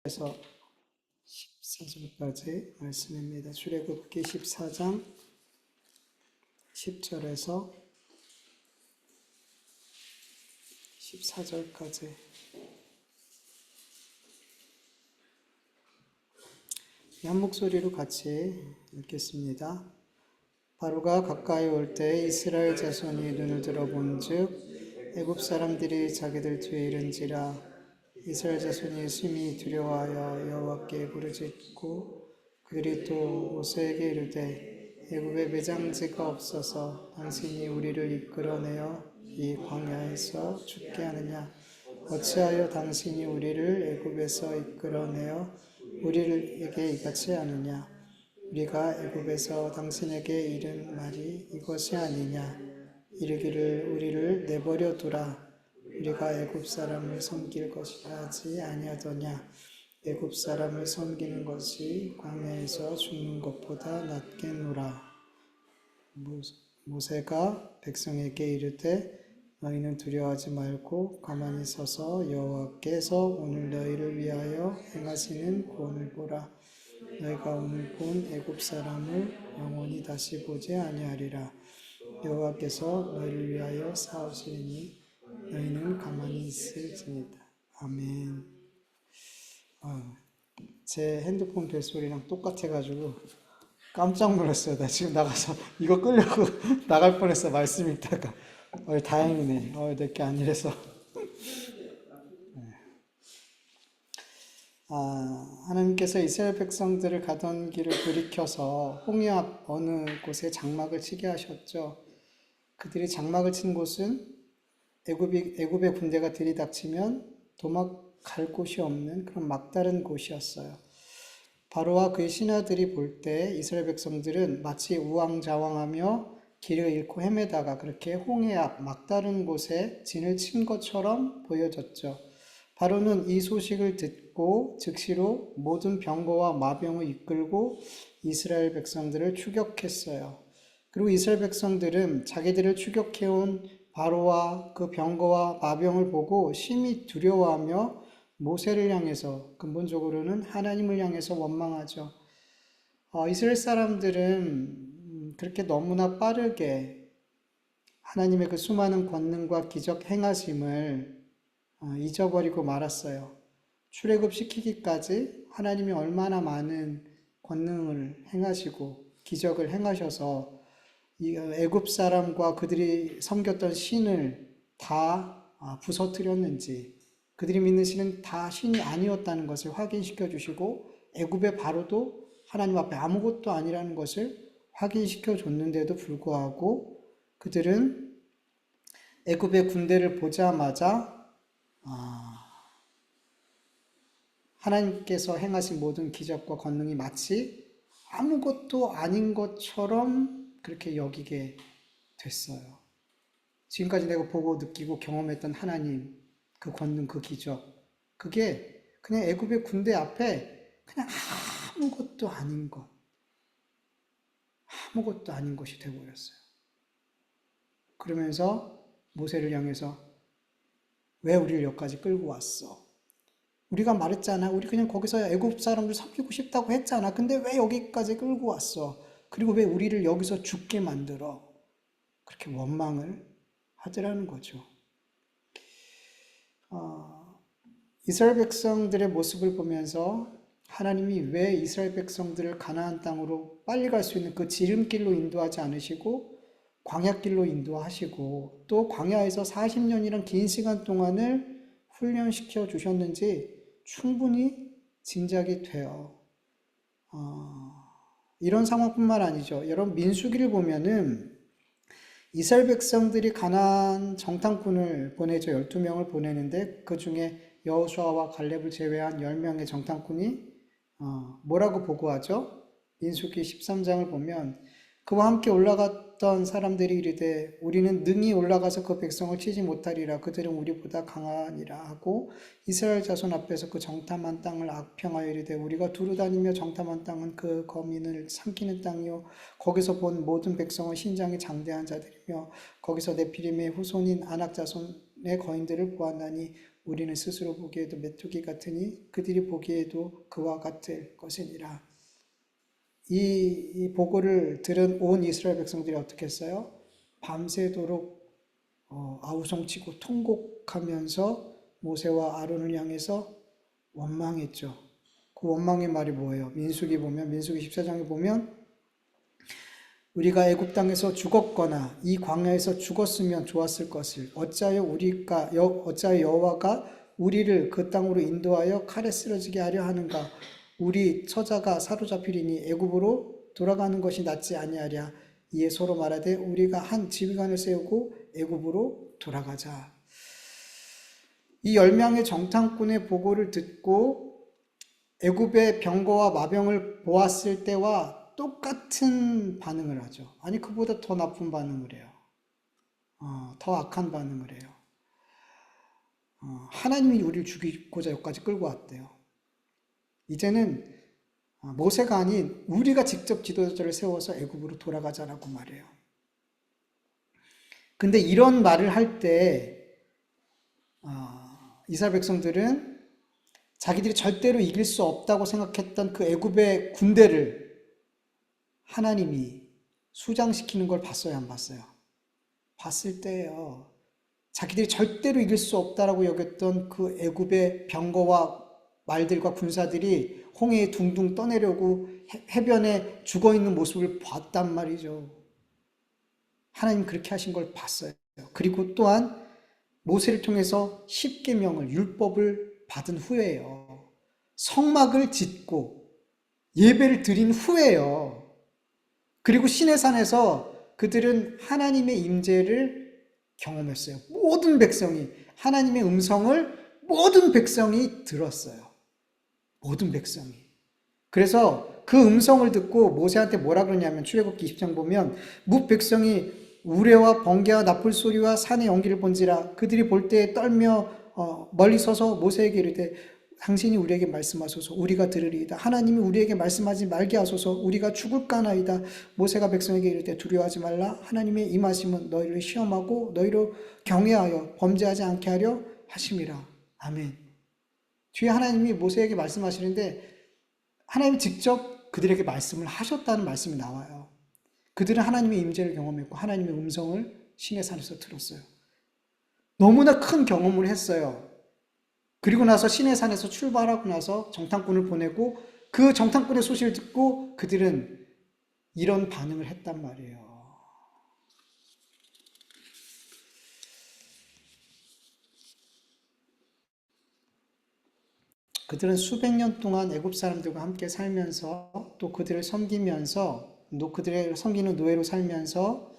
에서 14절까지 말씀입니다. 출애굽기 14장 10절에서 14절까지 한 목소리로 같이 읽겠습니다. 바로가 가까이 올 때 이스라엘 자손이 눈을 들어본즉 애굽 사람들이 자기들 뒤에 이른지라. 이스라엘 자손이 심히 두려워하여 여호와께 부르짖고 그들이 또 모세에게 이르되 애굽에 매장지가 없어서 당신이 우리를 이끌어내어 이 광야에서 죽게 하느냐. 어찌하여 당신이 우리를 애굽에서 이끌어내어 우리에게 이같이 하느냐. 우리가 애굽에서 당신에게 이른 말이 이것이 아니냐. 이르기를 우리를 내버려 두라. 우리가 애굽 사람을 섬길 것이라 하지 아니하더냐. 애굽 사람을 섬기는 것이 광야에서 죽는 것보다 낫겠노라. 모세가 백성에게 이르되 너희는 두려워하지 말고 가만히 서서 여호와께서 오늘 너희를 위하여 행하시는 구원을 보라. 너희가 오늘 본 애굽 사람을 영원히 다시 보지 아니하리라. 여호와께서 너희를 위하여 싸우시니 너희는 가만히 있을지니라. 아멘. 제 핸드폰 벨소리랑 똑같아가지고 깜짝 놀랐어요. 나 지금 나가서 이거 끄려고 나갈 뻔했어. 말씀 읽다가. 다행이네. 내게 아니라서. 하나님께서 이스라엘 백성들을 가던 길을 돌이켜서 홍해 앞 어느 곳에 장막을 치게 하셨죠. 그들이 장막을 친 곳은 애굽의 군대가 들이닥치면 도망갈 곳이 없는 그런 막다른 곳이었어요. 바로와 그의 신하들이 볼 때 이스라엘 백성들은 마치 우왕좌왕하며 길을 잃고 헤매다가 그렇게 홍해 앞 막다른 곳에 진을 친 것처럼 보여졌죠. 바로는 이 소식을 듣고 즉시로 모든 병거와 마병을 이끌고 이스라엘 백성들을 추격했어요. 그리고 이스라엘 백성들은 자기들을 추격해온 바로와 그 병거와 마병을 보고 심히 두려워하며 모세를 향해서, 근본적으로는 하나님을 향해서 원망하죠. 이스라엘 사람들은 그렇게 너무나 빠르게 하나님의 그 수많은 권능과 기적 행하심을 잊어버리고 말았어요. 출애굽시키기까지 하나님이 얼마나 많은 권능을 행하시고 기적을 행하셔서 이 애굽 사람과 그들이 섬겼던 신을 다 부서뜨렸는지, 그들이 믿는 신은 다 신이 아니었다는 것을 확인시켜 주시고 애굽의 바로도 하나님 앞에 아무것도 아니라는 것을 확인시켜 줬는데도 불구하고 그들은 애굽의 군대를 보자마자 하나님께서 행하신 모든 기적과 권능이 마치 아무것도 아닌 것처럼 그렇게 여기게 됐어요. 지금까지 내가 보고 느끼고 경험했던 하나님, 그 권능, 그 기적, 그게 그냥 애굽의 군대 앞에 그냥 아무것도 아닌 것, 아무것도 아닌 것이 되어버렸어요. 그러면서 모세를 향해서 왜 우리를 여기까지 끌고 왔어? 우리가 말했잖아. 우리 그냥 거기서 애굽 사람들 섬기고 싶다고 했잖아. 근데 왜 여기까지 끌고 왔어? 그리고 왜 우리를 여기서 죽게 만들어? 그렇게 원망을 하더라는 거죠. 이스라엘 백성들의 모습을 보면서 하나님이 왜 이스라엘 백성들을 가나안 땅으로 빨리 갈 수 있는 그 지름길로 인도하지 않으시고 광야길로 인도하시고 또 광야에서 40년이란 긴 시간 동안을 훈련시켜 주셨는지 충분히 짐작이 돼요. 이런 상황뿐만 아니죠. 여러분 민수기를 보면은 이스라엘 백성들이 가나안 정탐꾼을 보내죠. 12명을 보내는데 그 중에 여호수아와 갈렙을 제외한 10명의 정탐꾼이 뭐라고 보고하죠? 민수기 13장을 보면 그와 함께 올라갔던 사람들이 이르되 우리는 능히 올라가서 그 백성을 치지 못하리라. 그들은 우리보다 강하니라 하고 이스라엘 자손 앞에서 그 정탐한 땅을 악평하여 이르되 우리가 두루 다니며 정탐한 땅은 그 거민을 삼키는 땅이요 거기서 본 모든 백성은 신장이 장대한 자들이며 거기서 네피림의 후손인 아낙 자손의 거인들을 보았나니 우리는 스스로 보기에도 메뚜기 같으니 그들이 보기에도 그와 같을 것이니라. 이 보고를 들은 온 이스라엘 백성들이 어떻게 했어요? 밤새도록 아우성치고 통곡하면서 모세와 아론을 향해서 원망했죠. 그 원망의 말이 뭐예요? 민수기 14장에 보면 우리가 애굽 땅에서 죽었거나 이 광야에서 죽었으면 좋았을 것을 어찌하여 여호와가 우리를 그 땅으로 인도하여 칼에 쓰러지게 하려 하는가? 우리 처자가 사로잡히리니 애굽으로 돌아가는 것이 낫지 아니하랴. 이에 서로 말하되 우리가 한 지휘관을 세우고 애굽으로 돌아가자. 이 10명의 정탐꾼의 보고를 듣고 애굽의 병거와 마병을 보았을 때와 똑같은 반응을 하죠. 아니 그보다 더 나쁜 반응을 해요. 더 악한 반응을 해요. 하나님이 우리를 죽이고자 여기까지 끌고 왔대요. 이제는 모세가 아닌 우리가 직접 지도자를 세워서 애굽으로 돌아가자라고 말해요. 근데 이런 말을 할 때 이스라엘 백성들은 자기들이 절대로 이길 수 없다고 생각했던 그 애굽의 군대를 하나님이 수장시키는 걸 봤어요, 안 봤어요? 봤을 때예요. 자기들이 절대로 이길 수 없다라고 여겼던 그 애굽의 병거와 말들과 군사들이 홍해에 둥둥 떠내려고 해변에 죽어있는 모습을 봤단 말이죠. 하나님 그렇게 하신 걸 봤어요. 그리고 또한 모세를 통해서 십계명을 율법을 받은 후에요. 성막을 짓고 예배를 드린 후에요. 그리고 시내산에서 그들은 하나님의 임재를 경험했어요. 모든 백성이 하나님의 음성을 모든 백성이 들었어요. 모든 백성이. 그래서 그 음성을 듣고 모세한테 뭐라 그러냐면 출애굽기 20장 보면 뭇 백성이 우레와 번개와 나풀 소리와 산의 연기를 본지라 그들이 볼 때에 떨며 멀리 서서 모세에게 이르되 당신이 우리에게 말씀하소서 우리가 들으리이다. 하나님이 우리에게 말씀하지 말게 하소서 우리가 죽을까나이다. 모세가 백성에게 이르되 두려워하지 말라. 하나님의 임하심은 너희를 시험하고 너희로 경외하여 범죄하지 않게 하려 하심이라. 아멘. 뒤에 하나님이 모세에게 말씀하시는데 하나님이 직접 그들에게 말씀을 하셨다는 말씀이 나와요. 그들은 하나님의 임재를 경험했고 하나님의 음성을 시내산에서 들었어요. 너무나 큰 경험을 했어요. 그리고 나서 시내산에서 출발하고 나서 정탐꾼을 보내고 그 정탐꾼의 소식을 듣고 그들은 이런 반응을 했단 말이에요. 그들은 수백 년 동안 애굽 사람들과 함께 살면서 또 그들을 섬기면서 그들을 섬기는 노예로 살면서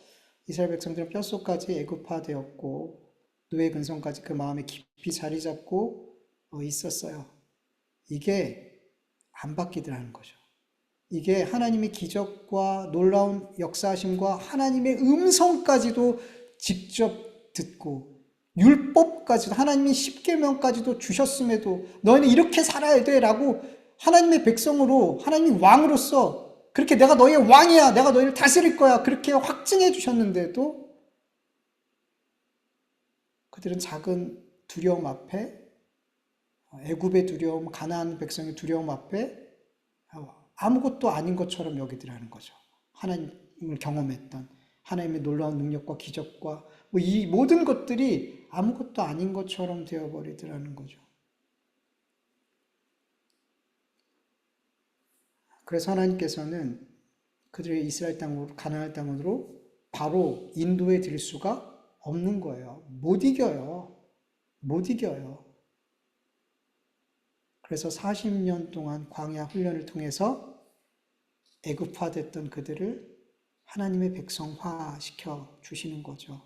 이스라엘 백성들은 뼛속까지 애굽화되었고 노예 근성까지 그 마음에 깊이 자리 잡고 있었어요. 이게 안 바뀌더라는 거죠. 이게 하나님의 기적과 놀라운 역사하심과 하나님의 음성까지도 직접 듣고 율법까지도 하나님의 십계명까지도 주셨음에도 너희는 이렇게 살아야 돼 라고 하나님의 백성으로 하나님의 왕으로서 그렇게 내가 너희의 왕이야 내가 너희를 다스릴 거야 그렇게 확증해 주셨는데도 그들은 작은 두려움 앞에 애굽의 두려움, 가나안 백성의 두려움 앞에 아무것도 아닌 것처럼 여기더라는 거죠. 하나님을 경험했던 하나님의 놀라운 능력과 기적과 이 모든 것들이 아무것도 아닌 것처럼 되어버리더라는 거죠. 그래서 하나님께서는 그들의 이스라엘 땅으로 가나안 땅으로 바로 인도해 드릴 수가 없는 거예요. 못 이겨요. 못 이겨요. 그래서 40년 동안 광야 훈련을 통해서 애굽화됐던 그들을 하나님의 백성화 시켜 주시는 거죠.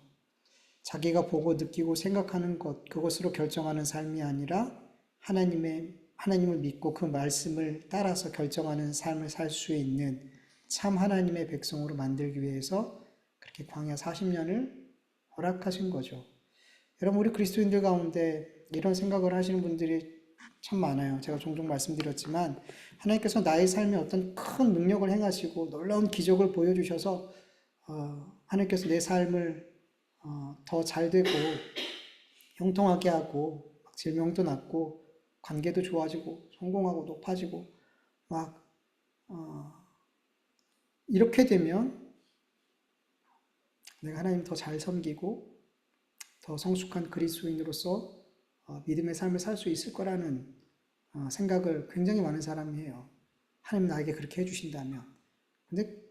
자기가 보고 느끼고 생각하는 것, 그것으로 결정하는 삶이 아니라 하나님을 믿고 그 말씀을 따라서 결정하는 삶을 살 수 있는 참 하나님의 백성으로 만들기 위해서 그렇게 광야 40년을 허락하신 거죠. 여러분, 우리 그리스도인들 가운데 이런 생각을 하시는 분들이 참 많아요. 제가 종종 말씀드렸지만 하나님께서 나의 삶에 어떤 큰 능력을 행하시고 놀라운 기적을 보여주셔서 하나님께서 내 삶을 더 잘되고 형통하게 하고 질병도 낫고 관계도 좋아지고 성공하고 높아지고 막 이렇게 되면 내가 하나님 더 잘 섬기고 더 성숙한 그리스도인으로서 믿음의 삶을 살 수 있을 거라는 생각을 굉장히 많은 사람이 해요. 하나님 나에게 그렇게 해주신다면. 근데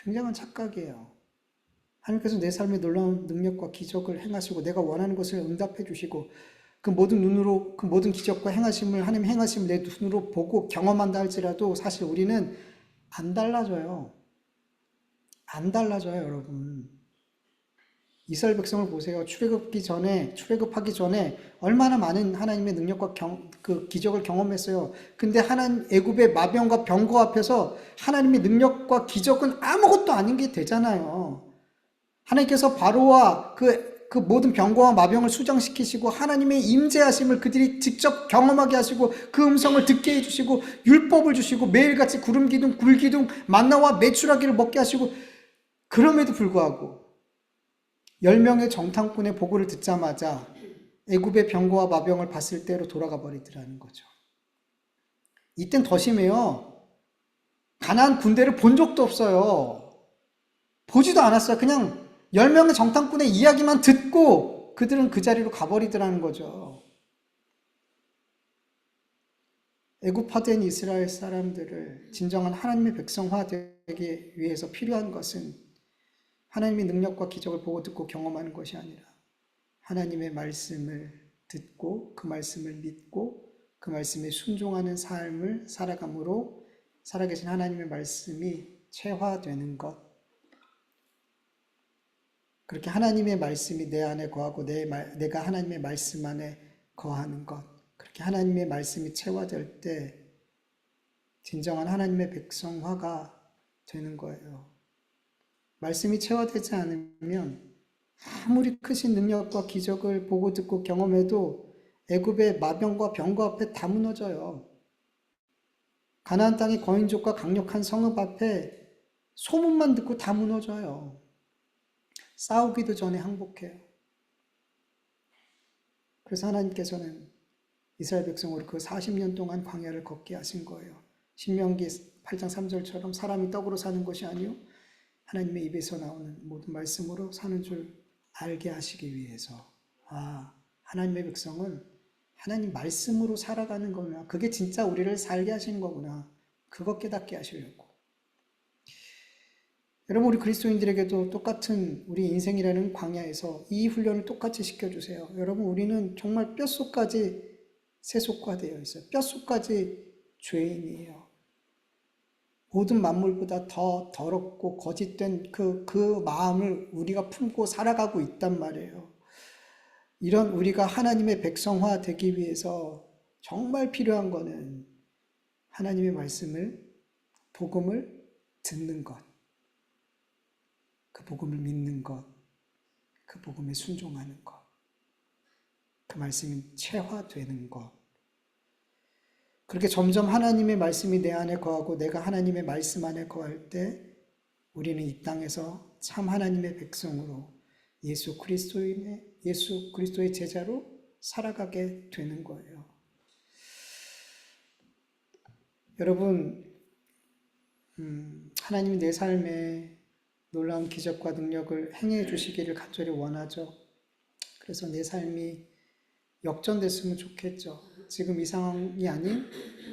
굉장한 착각이에요. 하나님께서 내 삶에 놀라운 능력과 기적을 행하시고 내가 원하는 것을 응답해 주시고 그 모든 기적과 행하심을 하나님 행하심을 내 눈으로 보고 경험한다 할지라도 사실 우리는 안 달라져요. 안 달라져요, 여러분. 이스라엘 백성을 보세요. 출애굽하기 전에 얼마나 많은 하나님의 능력과 그 기적을 경험했어요. 근데 애굽의 마병과 병거 앞에서 하나님의 능력과 기적은 아무것도 아닌 게 되잖아요. 하나님께서 바로와 그 모든 병거와 마병을 수장시키시고 하나님의 임재하심을 그들이 직접 경험하게 하시고 그 음성을 듣게 해주시고 율법을 주시고 매일같이 구름 기둥, 굴 기둥, 만나와 메추라기를 먹게 하시고 그럼에도 불구하고 10명의 정탐꾼의 보고를 듣자마자 애굽의 병거와 마병을 봤을 때로 돌아가 버리더라는 거죠. 이땐 더 심해요. 가나안 군대를 본 적도 없어요. 보지도 않았어요. 그냥 10명의 정탐꾼의 이야기만 듣고 그들은 그 자리로 가버리더라는 거죠. 애굽화된 이스라엘 사람들을 진정한 하나님의 백성화 되기 위해서 필요한 것은 하나님의 능력과 기적을 보고 듣고 경험하는 것이 아니라 하나님의 말씀을 듣고 그 말씀을 믿고 그 말씀에 순종하는 삶을 살아감으로 살아계신 하나님의 말씀이 체화되는 것. 그렇게 하나님의 말씀이 내 안에 거하고 내가 하나님의 말씀 안에 거하는 것. 그렇게 하나님의 말씀이 체화될 때 진정한 하나님의 백성화가 되는 거예요. 말씀이 체화되지 않으면 아무리 크신 능력과 기적을 보고 듣고 경험해도 애굽의 마병과 병거 앞에 다 무너져요. 가나안 땅의 거인족과 강력한 성읍 앞에 소문만 듣고 다 무너져요. 싸우기도 전에 항복해요. 그래서 하나님께서는 이스라엘 백성으로 그 40년 동안 광야를 걷게 하신 거예요. 신명기 8장 3절처럼 사람이 떡으로 사는 것이 아니요 하나님의 입에서 나오는 모든 말씀으로 사는 줄 알게 하시기 위해서 하나님의 백성은 하나님 말씀으로 살아가는 거구나. 그게 진짜 우리를 살게 하시는 거구나. 그거 깨닫게 하시려고. 여러분 우리 그리스도인들에게도 똑같은 우리 인생이라는 광야에서 이 훈련을 똑같이 시켜주세요. 여러분 우리는 정말 뼛속까지 세속화되어 있어요. 뼛속까지 죄인이에요. 모든 만물보다 더 더럽고 거짓된 그 마음을 우리가 품고 살아가고 있단 말이에요. 이런 우리가 하나님의 백성화 되기 위해서 정말 필요한 거는 하나님의 말씀을, 복음을 듣는 것, 그 복음을 믿는 것, 그 복음에 순종하는 것, 그 말씀이 체화되는 것. 그렇게 점점 하나님의 말씀이 내 안에 거하고 내가 하나님의 말씀 안에 거할 때 우리는 이 땅에서 참 하나님의 백성으로 예수 그리스도의 제자로 살아가게 되는 거예요. 여러분, 하나님이 내 삶에 놀라운 기적과 능력을 행해 주시기를 간절히 원하죠. 그래서 내 삶이 역전됐으면 좋겠죠. 지금 이 상황이 아닌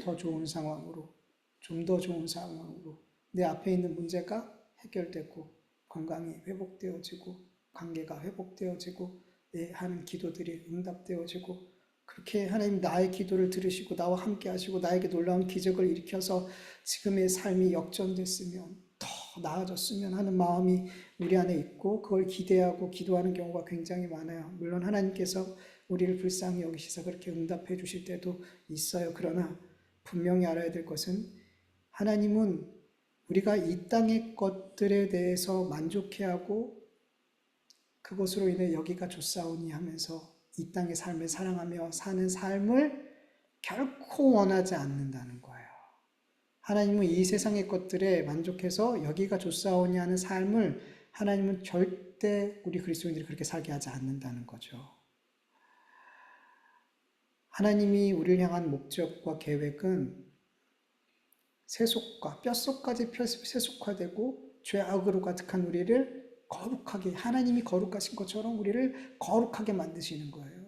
더 좋은 상황으로, 좀 더 좋은 상황으로 내 앞에 있는 문제가 해결되고 건강이 회복되어지고 관계가 회복되어지고 내 하는 기도들이 응답되어지고 그렇게 하나님 나의 기도를 들으시고 나와 함께 하시고 나에게 놀라운 기적을 일으켜서 지금의 삶이 역전됐으면 더 나아졌으면 하는 마음이 우리 안에 있고 그걸 기대하고 기도하는 경우가 굉장히 많아요. 물론 하나님께서 우리를 불쌍히 여기시서 그렇게 응답해 주실 때도 있어요. 그러나 분명히 알아야 될 것은 하나님은 우리가 이 땅의 것들에 대해서 만족해하고 그것으로 인해 여기가 좋사오니 하면서 이 땅의 삶을 사랑하며 사는 삶을 결코 원하지 않는다는 거예요. 하나님은 이 세상의 것들에 만족해서 여기가 좋사오니 하는 삶을 하나님은 절대 우리 그리스도인들이 그렇게 살게 하지 않는다는 거죠. 하나님이 우리를 향한 목적과 계획은 세속과 뼛속까지 세속화되고 죄악으로 가득한 우리를 거룩하게, 하나님이 거룩하신 것처럼 우리를 거룩하게 만드시는 거예요.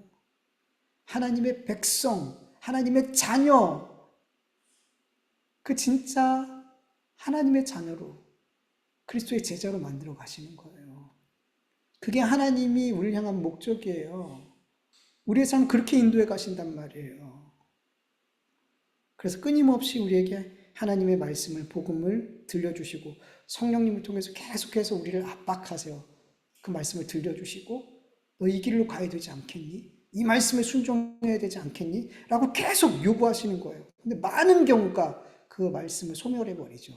하나님의 백성, 하나님의 자녀, 그 진짜 하나님의 자녀로 그리스도의 제자로 만들어 가시는 거예요. 그게 하나님이 우리를 향한 목적이에요. 우리의 삶 그렇게 인도해 가신단 말이에요. 그래서 끊임없이 우리에게 하나님의 말씀을, 복음을 들려주시고 성령님을 통해서 계속해서 우리를 압박하세요. 그 말씀을 들려주시고 너 이 길로 가야 되지 않겠니? 이 말씀에 순종해야 되지 않겠니? 라고 계속 요구하시는 거예요. 근데 많은 경우가 그 말씀을 소멸해버리죠.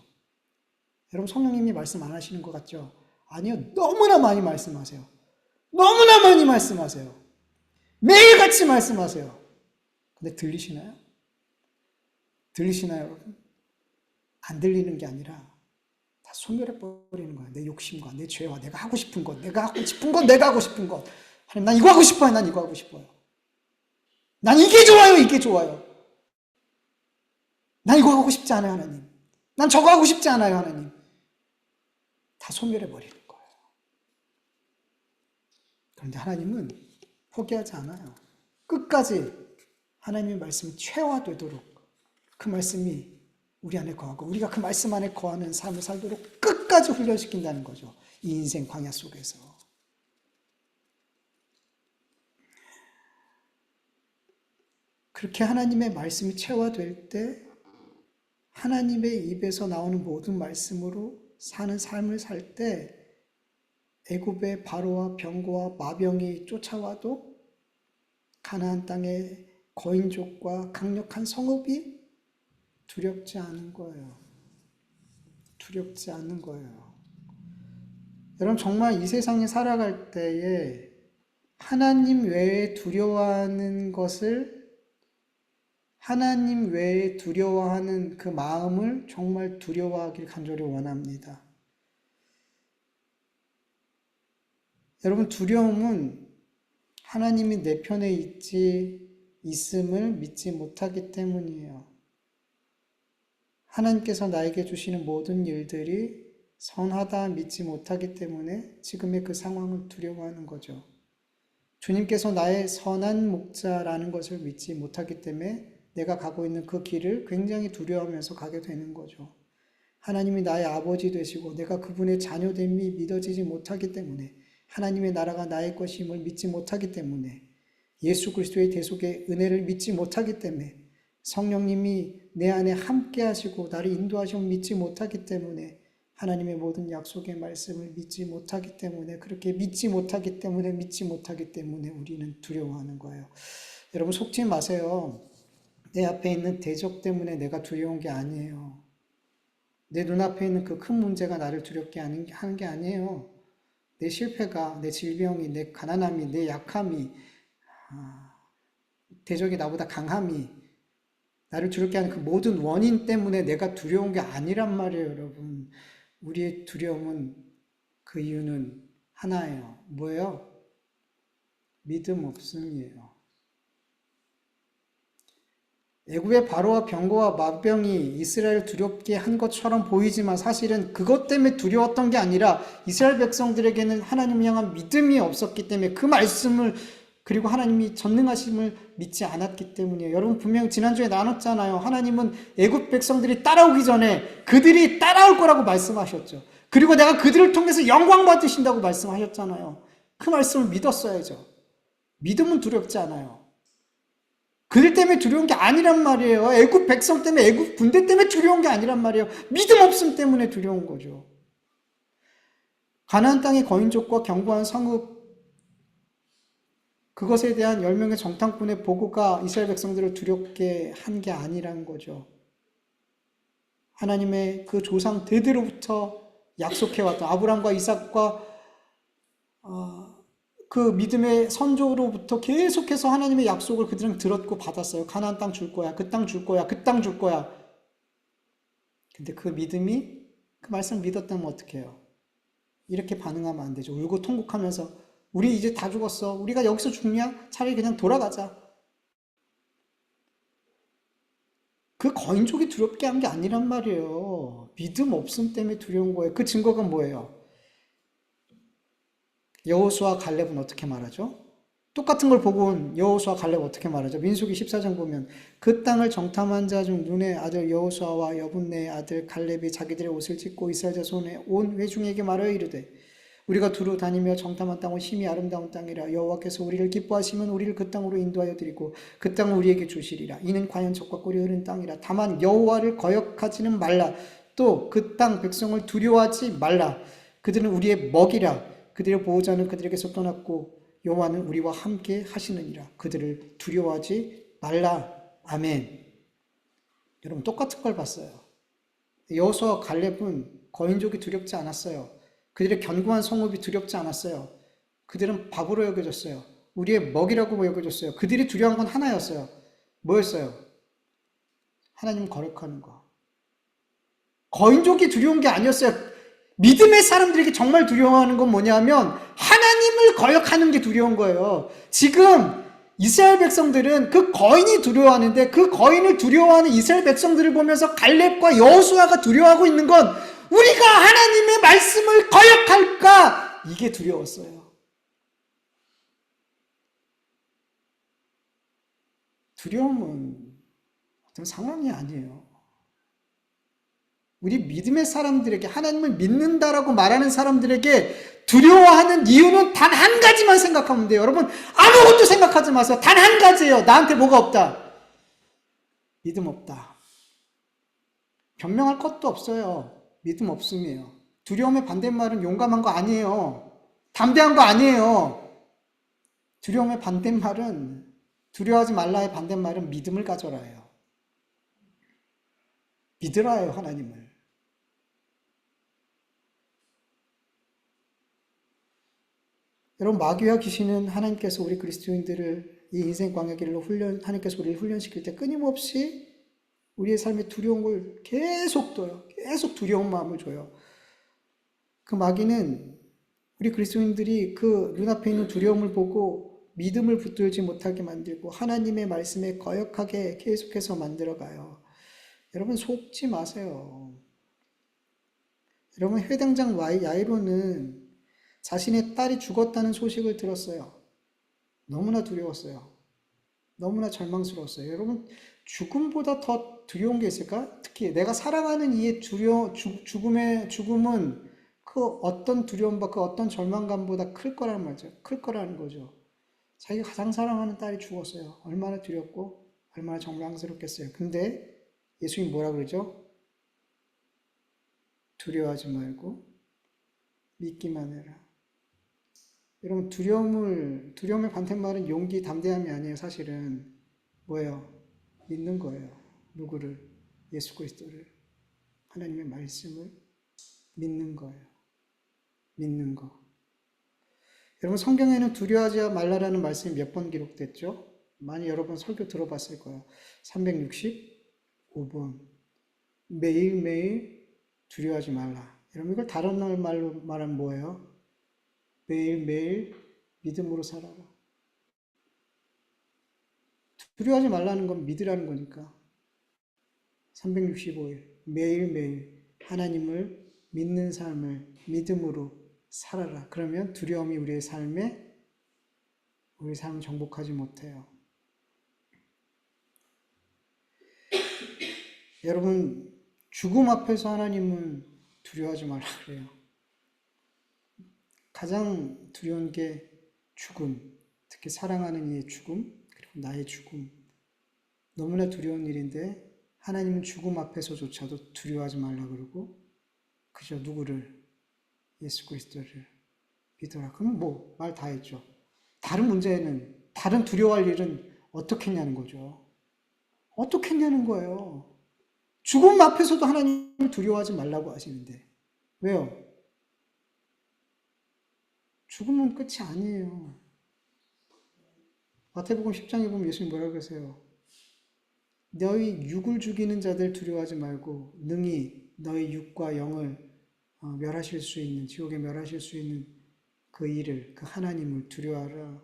여러분 성령님이 말씀 안 하시는 것 같죠? 아니요. 너무나 많이 말씀하세요. 너무나 많이 말씀하세요. 매일같이 말씀하세요. 근데 들리시나요? 들리시나요, 여러분? 안 들리는 게 아니라 다 소멸해버리는 거예요. 내 욕심과 내 죄와 내가 하고 싶은 것, 내가 하고 싶은 것, 내가 하고 싶은 것. 하나님, 난 이거 하고 싶어요. 난 이거 하고 싶어요. 난 이게 좋아요. 이게 좋아요. 난 이거 하고 싶지 않아요, 하나님. 난 저거 하고 싶지 않아요, 하나님. 다 소멸해버리는 거예요. 그런데 하나님은 포기하지 않아요. 끝까지 하나님의 말씀이 최화되도록 그 말씀이 우리 안에 거하고 우리가 그 말씀 안에 거하는 삶을 살도록 끝까지 훈련시킨다는 거죠. 이 인생 광야 속에서. 그렇게 하나님의 말씀이 체화될 때 하나님의 입에서 나오는 모든 말씀으로 사는 삶을 살 때 애굽의 바로와 병거와 마병이 쫓아와도 가나안 땅의 거인족과 강력한 성읍이 두렵지 않은 거예요. 두렵지 않는 거예요. 여러분 정말 이 세상에 살아갈 때에 하나님 외에 두려워하는 것을, 하나님 외에 두려워하는 그 마음을 정말 두려워하길 간절히 원합니다. 여러분 두려움은 하나님이 내 편에 있음을 믿지 못하기 때문이에요. 하나님께서 나에게 주시는 모든 일들이 선하다 믿지 못하기 때문에 지금의 그 상황을 두려워하는 거죠. 주님께서 나의 선한 목자라는 것을 믿지 못하기 때문에 내가 가고 있는 그 길을 굉장히 두려워하면서 가게 되는 거죠. 하나님이 나의 아버지 되시고 내가 그분의 자녀됨이 믿어지지 못하기 때문에, 하나님의 나라가 나의 것임을 믿지 못하기 때문에, 예수 그리스도의 대속의 은혜를 믿지 못하기 때문에, 성령님이 내 안에 함께 하시고 나를 인도하심을 믿지 못하기 때문에, 하나님의 모든 약속의 말씀을 믿지 못하기 때문에, 그렇게 믿지 못하기 때문에 우리는 두려워하는 거예요. 여러분 속지 마세요. 내 앞에 있는 대적 때문에 내가 두려운 게 아니에요. 내 눈앞에 있는 그 큰 문제가 나를 두렵게 하는 게 아니에요. 내 실패가, 내 질병이, 내 가난함이, 내 약함이, 대적이 나보다 강함이 나를 두렵게 하는 그 모든 원인 때문에 내가 두려운 게 아니란 말이에요, 여러분. 우리의 두려움은, 그 이유는 하나예요. 뭐예요? 믿음 없음이에요. 애굽의 바로와 병거와 마병이 이스라엘을 두렵게 한 것처럼 보이지만 사실은 그것 때문에 두려웠던 게 아니라 이스라엘 백성들에게는 하나님을 향한 믿음이 없었기 때문에, 그 말씀을, 그리고 하나님이 전능하심을 믿지 않았기 때문이에요. 여러분 분명 지난주에 나눴잖아요. 하나님은 애굽 백성들이 따라오기 전에 그들이 따라올 거라고 말씀하셨죠. 그리고 내가 그들을 통해서 영광 받으신다고 말씀하셨잖아요. 그 말씀을 믿었어야죠. 믿음은 두렵지 않아요. 그들 때문에 두려운 게 아니란 말이에요. 애굽 백성 때문에, 애굽 군대 때문에 두려운 게 아니란 말이에요. 믿음 없음 때문에 두려운 거죠. 가나안 땅의 거인족과 견고한 성읍, 그것에 대한 10명의 정탐꾼의 보고가 이스라엘 백성들을 두렵게 한 게 아니란 거죠. 하나님의 그 조상 대대로부터 약속해왔던 아브라함과 이삭과 그 믿음의 선조로부터 계속해서 하나님의 약속을 그들은 들었고 받았어요. 가나안 땅 줄 거야. 그 땅 줄 거야. 그 땅 줄 거야. 근데 그 믿음이, 그 말씀을 믿었다면 어떻게 해요? 이렇게 반응하면 안 되죠. 울고 통곡하면서 우리 이제 다 죽었어. 우리가 여기서 죽냐? 차라리 그냥 돌아가자. 그 거인족이 두렵게 한 게 아니란 말이에요. 믿음 없음 때문에 두려운 거예요. 그 증거가 뭐예요? 여호수아 갈렙은 어떻게 말하죠? 똑같은 걸 보고 온 여호수아 갈렙 어떻게 말하죠? 민수기 14장 보면 그 땅을 정탐한 자 중 눈의 아들 여호수아와 여분네의 아들 갈렙이 자기들의 옷을 찢고 이스라엘 자손의 온 회중에게 말하여 이르되 우리가 두루 다니며 정탐한 땅은 심히 아름다운 땅이라 여호와께서 우리를 기뻐하시면 우리를 그 땅으로 인도하여 드리고 그 땅을 우리에게 주시리라. 이는 과연 젖과 꿀이 흐르는 땅이라. 다만 여호와를 거역하지는 말라. 또 그 땅 백성을 두려워하지 말라. 그들은 우리의 먹이라. 그들의 보호자는 그들에게서 떠났고 여호와는 우리와 함께 하시느니라. 그들을 두려워하지 말라. 아멘. 여러분 똑같은 걸 봤어요. 여호수아와 갈렙은 거인족이 두렵지 않았어요. 그들의 견고한 성읍이 두렵지 않았어요. 그들은 바보로 여겨졌어요. 우리의 먹이라고 여겨졌어요. 그들이 두려운 건 하나였어요. 뭐였어요? 하나님 거역하는 거. 거인족이 두려운 게 아니었어요. 믿음의 사람들에게 정말 두려워하는 건 뭐냐면 하나님을 거역하는 게 두려운 거예요. 지금 이스라엘 백성들은 그 거인이 두려워하는데 그 거인을 두려워하는 이스라엘 백성들을 보면서 갈렙과 여호수아가 두려워하고 있는 건 우리가 하나님의 말씀을 거역할까? 이게 두려웠어요. 두려움은 어떤 상황이 아니에요. 우리 믿음의 사람들에게 하나님을 믿는다라고 말하는 사람들에게 두려워하는 이유는 단 한 가지만 생각하면 돼요. 여러분 아무것도 생각하지 마세요. 단 한 가지예요. 나한테 뭐가 없다? 믿음 없다. 변명할 것도 없어요. 믿음 없음이에요. 두려움의 반대말은 용감한 거 아니에요. 담대한 거 아니에요. 두려움의 반대말은 두려워하지 말라의 반대말은 믿음을 가져라예요. 믿으라예요, 하나님을. 여러분 마귀와 귀신은 하나님께서 우리 그리스도인들을 이 인생 광야길로 하나님께서 우리를 훈련시킬 때 끊임없이 우리의 삶에 두려운 걸 계속 둬요. 계속 두려운 마음을 줘요. 그 마귀는 우리 그리스도인들이 그 눈앞에 있는 두려움을 보고 믿음을 붙들지 못하게 만들고 하나님의 말씀에 거역하게 계속해서 만들어가요. 여러분 속지 마세요. 여러분 회당장 야이로는 자신의 딸이 죽었다는 소식을 들었어요. 너무나 두려웠어요. 너무나 절망스러웠어요. 여러분 죽음보다 더 두려운 게 있을까? 특히 내가 사랑하는 이의 죽음은 그 어떤 두려움과 그 어떤 절망감보다 클 거라는 말이죠. 클 거라는 거죠. 자기가 가장 사랑하는 딸이 죽었어요. 얼마나 두렵고 얼마나 절망스럽겠어요. 근데 예수님 뭐라 그러죠? 두려워하지 말고 믿기만 해라. 여러분 두려움의 반대말은 용기, 담대함이 아니에요. 사실은 뭐예요? 믿는 거예요. 누구를? 예수 그리스도를. 하나님의 말씀을 믿는 거예요. 믿는 거. 여러분 성경에는 두려워하지 말라라는 말씀이 몇 번 기록됐죠? 많이 여러분 설교 들어봤을 거예요. 365번. 매일매일 두려워하지 말라. 여러분 이걸 다른 말로 말하면 뭐예요? 매일매일 믿음으로 살아라. 두려워하지 말라는 건 믿으라는 거니까. 365일 매일매일 하나님을 믿는 삶을 믿음으로 살아라. 그러면 두려움이 우리 삶을 정복하지 못해요. 여러분 죽음 앞에서 하나님은 두려워하지 말라 그래요. 가장 두려운 게 죽음, 특히 사랑하는 이의 죽음, 그리고 나의 죽음. 너무나 두려운 일인데 하나님은 죽음 앞에서조차도 두려워하지 말라 그러고 그저 누구를? 예수 그리스도를 믿어라. 그럼 뭐 말 다 했죠. 다른 문제는 다른 두려워할 일은 어떻게 했냐는 거죠. 어떻게 했냐는 거예요. 죽음 앞에서도 하나님을 두려워하지 말라고 하시는데 왜요? 죽음은 끝이 아니에요. 마태복음 10장에 보면 예수님 뭐라고 그러세요? 너희 육을 죽이는 자들 두려워하지 말고 능히 너희 육과 영을 멸하실 수 있는, 지옥에 멸하실 수 있는 그 일을, 그 하나님을 두려워하라.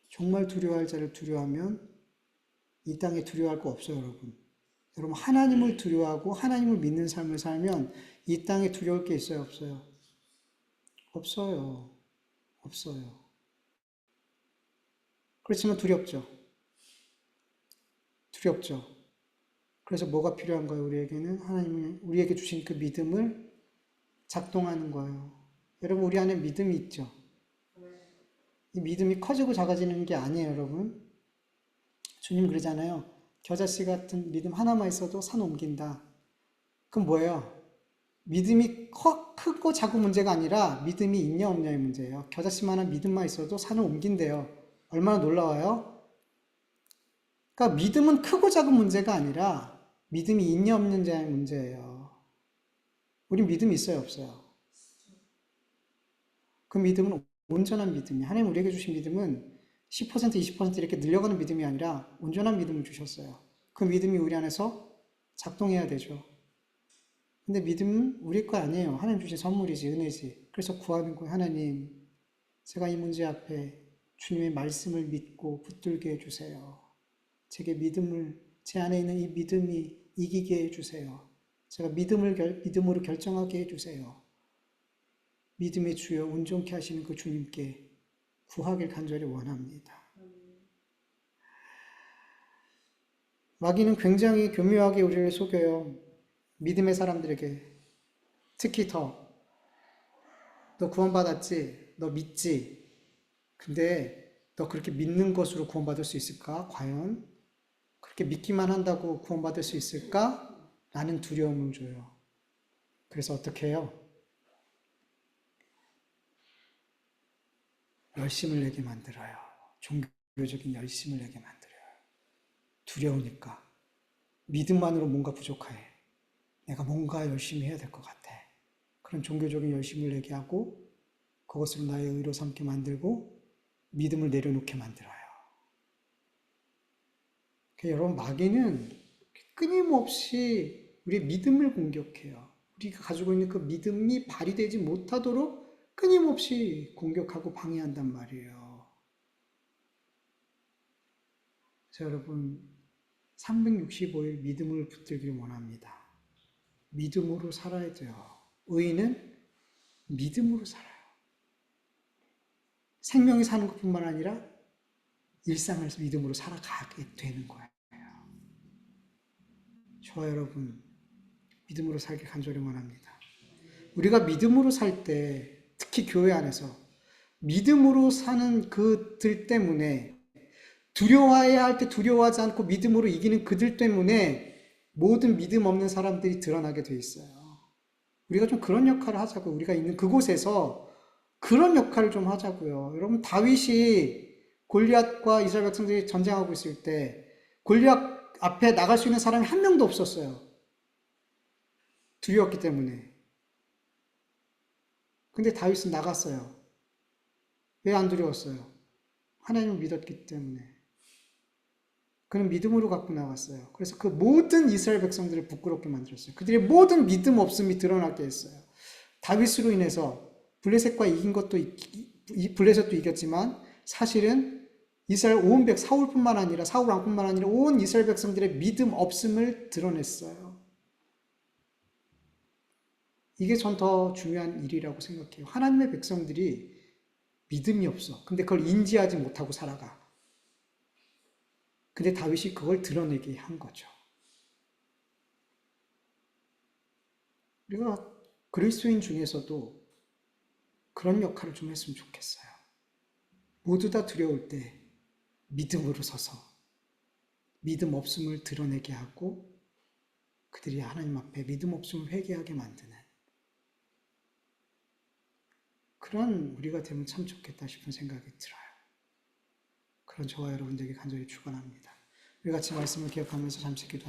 정말 두려워할 자를 두려워하면 이 땅에 두려워할 거 없어요, 여러분. 여러분, 하나님을 두려워하고 하나님을 믿는 삶을 살면 이 땅에 두려울 게 있어요, 없어요? 없어요. 없어요. 그렇지만 두렵죠. 두렵죠. 그래서 뭐가 필요한 거예요, 우리에게는? 하나님이 우리에게 주신 그 믿음을 작동하는 거예요. 여러분, 우리 안에 믿음이 있죠. 이 믿음이 커지고 작아지는 게 아니에요, 여러분. 주님 그러잖아요. 겨자씨 같은 믿음 하나만 있어도 산 옮긴다. 그럼 뭐예요? 믿음이 크고 작은 문제가 아니라 믿음이 있냐 없냐의 문제예요. 겨자씨만한 믿음만 있어도 산을 옮긴대요. 얼마나 놀라워요? 그러니까 믿음은 크고 작은 문제가 아니라 믿음이 있냐 없느냐의 문제예요. 우린 믿음이 있어요, 없어요? 그 믿음은 온전한 믿음이에요. 하나님 우리에게 주신 믿음은 10%, 20% 이렇게 늘려가는 믿음이 아니라 온전한 믿음을 주셨어요. 그 믿음이 우리 안에서 작동해야 되죠. 근데 믿음은 우리 거 아니에요. 하나님 주신 선물이지, 은혜지. 그래서 구하는 거예요. 하나님, 제가 이 문제 앞에 주님의 말씀을 믿고 붙들게 해주세요. 제 안에 있는 이 믿음이 이기게 해주세요. 제가 믿음으로 결정하게 해주세요. 믿음의 주여 온전케 하시는 그 주님께 구하길 간절히 원합니다. 마귀는 굉장히 교묘하게 우리를 속여요. 믿음의 사람들에게. 특히 너 구원받았지? 너 믿지? 근데 너 그렇게 믿는 것으로 구원받을 수 있을까? 과연? 그렇게 믿기만 한다고 구원받을 수 있을까? 라는 두려움을 줘요. 그래서 어떻게 해요? 열심을 내게 만들어요. 종교적인 열심을 내게 만들어요. 두려우니까. 믿음만으로 뭔가 부족해. 내가 뭔가 열심히 해야 될 것 같아. 그런 종교적인 열심을 내게 하고 그것을 나의 의로 삼게 만들고 믿음을 내려놓게 만들어요. 그러니까 여러분, 마귀는 끊임없이 우리의 믿음을 공격해요. 우리가 가지고 있는 그 믿음이 발휘되지 못하도록 끊임없이 공격하고 방해한단 말이에요. 자, 여러분, 365일 믿음을 붙들길 원합니다. 믿음으로 살아야 돼요. 의인은 믿음으로 살아요. 생명이 사는 것뿐만 아니라 일상을 믿음으로 살아가게 되는 거예요. 저와 여러분, 믿음으로 살길 간절히 원합니다. 우리가 믿음으로 살 때, 특히 교회 안에서 믿음으로 사는 그들 때문에 두려워해야 할 때 두려워하지 않고 믿음으로 이기는 그들 때문에 모든 믿음 없는 사람들이 드러나게 돼 있어요. 우리가 좀 그런 역할을 하자고. 우리가 있는 그곳에서 그런 역할을 좀 하자고요. 여러분, 다윗이 골리앗과 이스라엘 백성들이 전쟁하고 있을 때 골리앗 앞에 나갈 수 있는 사람이 한 명도 없었어요. 두려웠기 때문에. 근데 다윗은 나갔어요. 왜 안 두려웠어요? 하나님을 믿었기 때문에. 그는 믿음으로 갖고 나갔어요. 그래서 그 모든 이스라엘 백성들을 부끄럽게 만들었어요. 그들의 모든 믿음 없음이 드러나게 했어요. 다윗으로 인해서 블레셋과 이긴 것도 블레셋도 이겼지만 사실은 이스라엘 온 사울뿐만 아니라 사울 왕뿐만 아니라 온 이스라엘 백성들의 믿음 없음을 드러냈어요. 이게 전 더 중요한 일이라고 생각해요. 하나님의 백성들이 믿음이 없어. 근데 그걸 인지하지 못하고 살아가. 근데 다윗이 그걸 드러내게 한 거죠. 우리가 그리스도인 중에서도 그런 역할을 좀 했으면 좋겠어요. 모두 다 두려울 때 믿음으로 서서 믿음 없음을 드러내게 하고 그들이 하나님 앞에 믿음 없음을 회개하게 만드는 그런 우리가 되면 참 좋겠다 싶은 생각이 들어요. 그런 저와 여러분들에게 간절히 축원합니다. 우리 같이 말씀을 기억하면서 잠시 기도합니다.